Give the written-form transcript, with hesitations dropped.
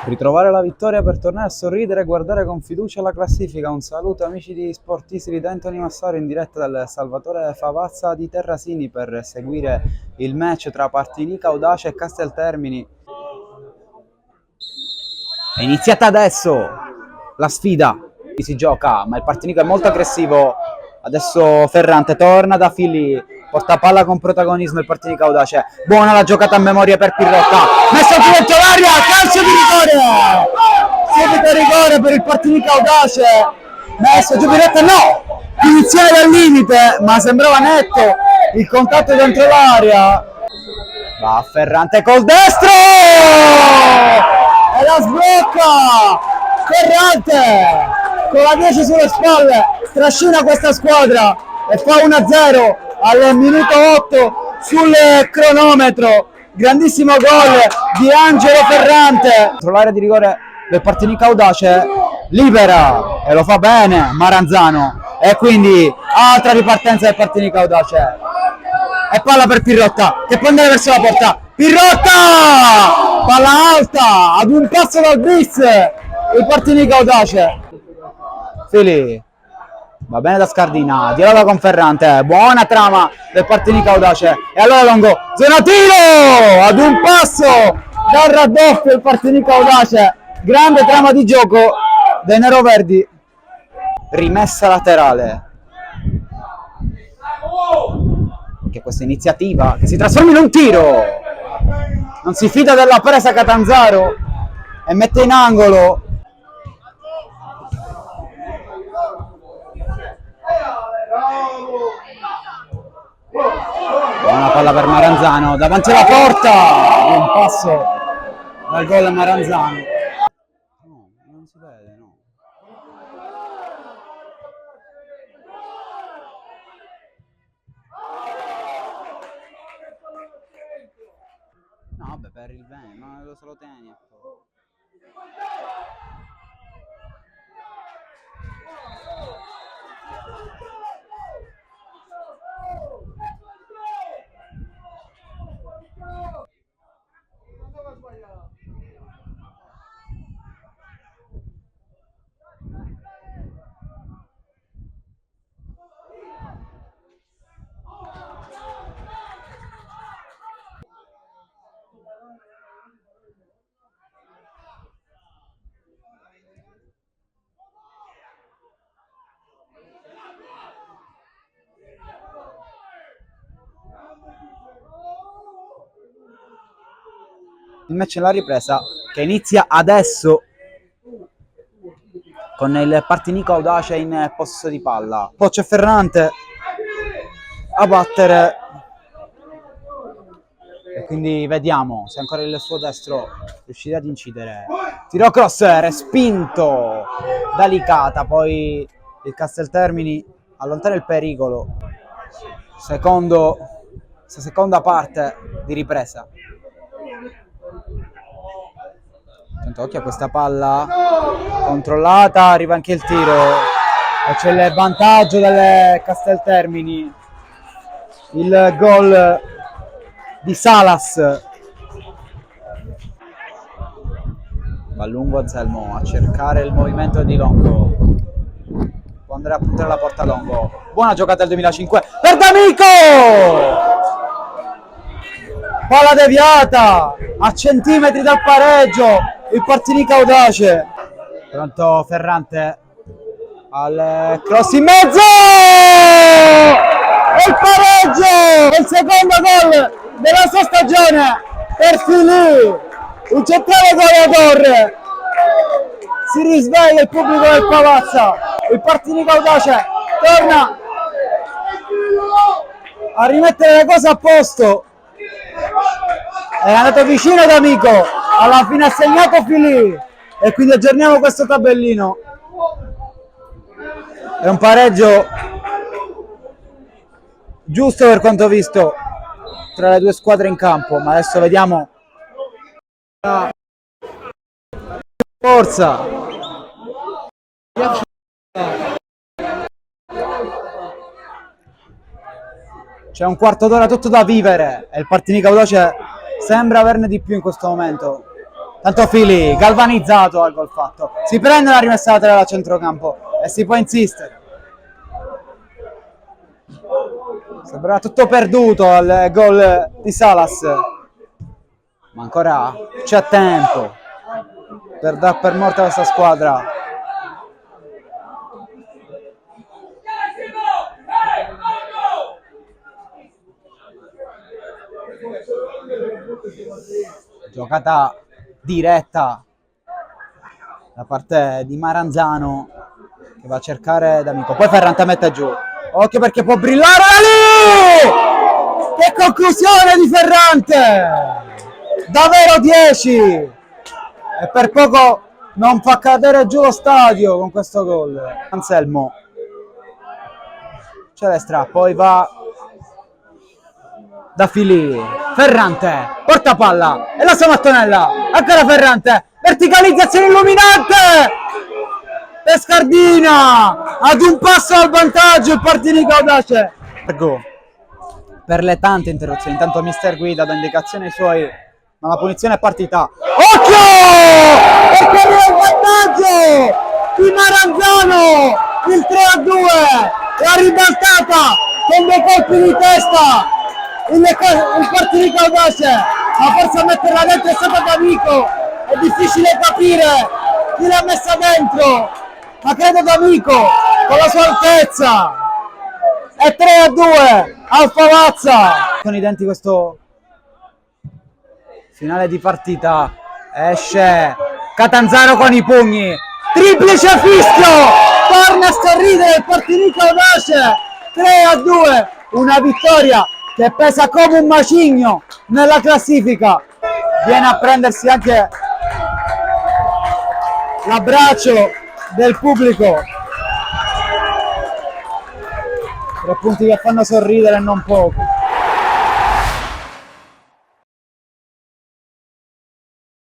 Ritrovare la vittoria per tornare a sorridere e guardare con fiducia la classifica. Un saluto amici di Sportistri da Anthony Massaro in diretta dal Salvatore Favazza di Terrasini per seguire il match tra Partinica Audace e Casteltermini. È iniziata adesso la sfida, si gioca, ma il Partinico è molto aggressivo. Adesso Ferrante torna da Fili, porta palla con protagonismo il Partinico Audace. Buona la giocata a memoria per Pirrotta, messo giù dentro l'aria, calcio di rigore! Subito rigore per il Partinico Audace, messo giù Pirrotta, no! Iniziale dal limite, ma sembrava netto il contatto dentro l'aria. Va Ferrante col destro! E la sblocca! Ferrante con la 10 sulle spalle trascina questa squadra e fa 1-0 al minuto 8 sul cronometro. Grandissimo gol di Angelo Ferrante dentro l'area di rigore del Partinico Audace, libera e lo fa bene Maranzano, e quindi altra ripartenza del Partinico Audace e palla per Pirrotta che può andare verso la porta. Pirrotta, palla alta ad un passo dal bis il Partinico Audace. Fili, va bene da Scardina, dialoga con Ferrante, buona trama del Partinico Audace, e allora Longo, zona tiro, ad un passo dal raddoppio il Partinico Audace, grande trama di gioco dei neroverdi, rimessa laterale. Che questa iniziativa che si trasforma in un tiro, non si fida della presa Catanzaro e mette in angolo. Buona palla per Maranzano davanti alla porta, un passo dal gol a Maranzano. No, non si vede, no. No, vabbè, per il bene, ma lo se lo tieni. Il match è la ripresa che inizia adesso con il Partinico Audace in possesso di palla. Poi c'è Ferrante a battere e quindi vediamo se ancora il suo destro riuscirà ad incidere. Tiro cross respinto da Licata, poi il Casteltermini allontana il pericolo. Seconda parte di ripresa. Occhio a questa palla controllata, arriva anche il tiro e c'è il vantaggio del Casteltermini, il gol di Salas. Va lungo Anselmo a cercare il movimento di Longo, può andare a puntare la porta Longo, buona giocata del 2005 per D'Amico, palla deviata a centimetri dal pareggio. Il Partinico Audace, pronto Ferrante al cross in mezzo e il pareggio, il secondo gol della sua stagione per Fili, il centrale goleador. Si risveglia il pubblico del Pavazza, il Partinico Audace torna a rimettere le cose a posto, è andato vicino ad Amico, alla fine ha segnato Fili e quindi aggiorniamo questo tabellino. È un pareggio giusto per quanto visto tra le due squadre in campo, ma adesso vediamo la forza. C'è un quarto d'ora tutto da vivere e il Partinico Audace sembra averne di più in questo momento. Tanto Fili, galvanizzato al gol fatto. Si prende la rimessa laterale a centrocampo e si può insistere. Sembrava tutto perduto al gol di Salas. Ma ancora c'è tempo per dar per morta questa squadra. Giocata diretta da parte di Maranzano che va a cercare D'Amico. Poi Ferrante mette giù. Occhio perché può brillare da lì! Che conclusione di Ferrante! Davvero 10! E per poco non fa cadere giù lo stadio con questo gol. Anselmo. Celestra, poi va da Fili. Ferrante, porta palla e la sua mattonella. Ancora Ferrante, verticalizzazione illuminante! E Scardina ad un passo al vantaggio il Partinico Audace. Per le tante interruzioni, intanto mister Guida dà indicazione ai suoi, ma la punizione è partita. Occhio! E per il vantaggio di Maranzano, il 3-2, la ribaltata con dei colpi di testa il Partinico Audace, ma forse a metterla dentro è stato D'Amico, è difficile capire chi l'ha messa dentro, ma credo D'Amico con la sua altezza. È 3-2 al Favazza. Con i denti questo finale di partita. Esce Catanzaro con i pugni, triplice fischio, torna a sorridere il Partinico Audace. 3-2, una vittoria che pesa come un macigno nella classifica. Viene a prendersi anche l'abbraccio del pubblico. 3 punti che fanno sorridere non poco.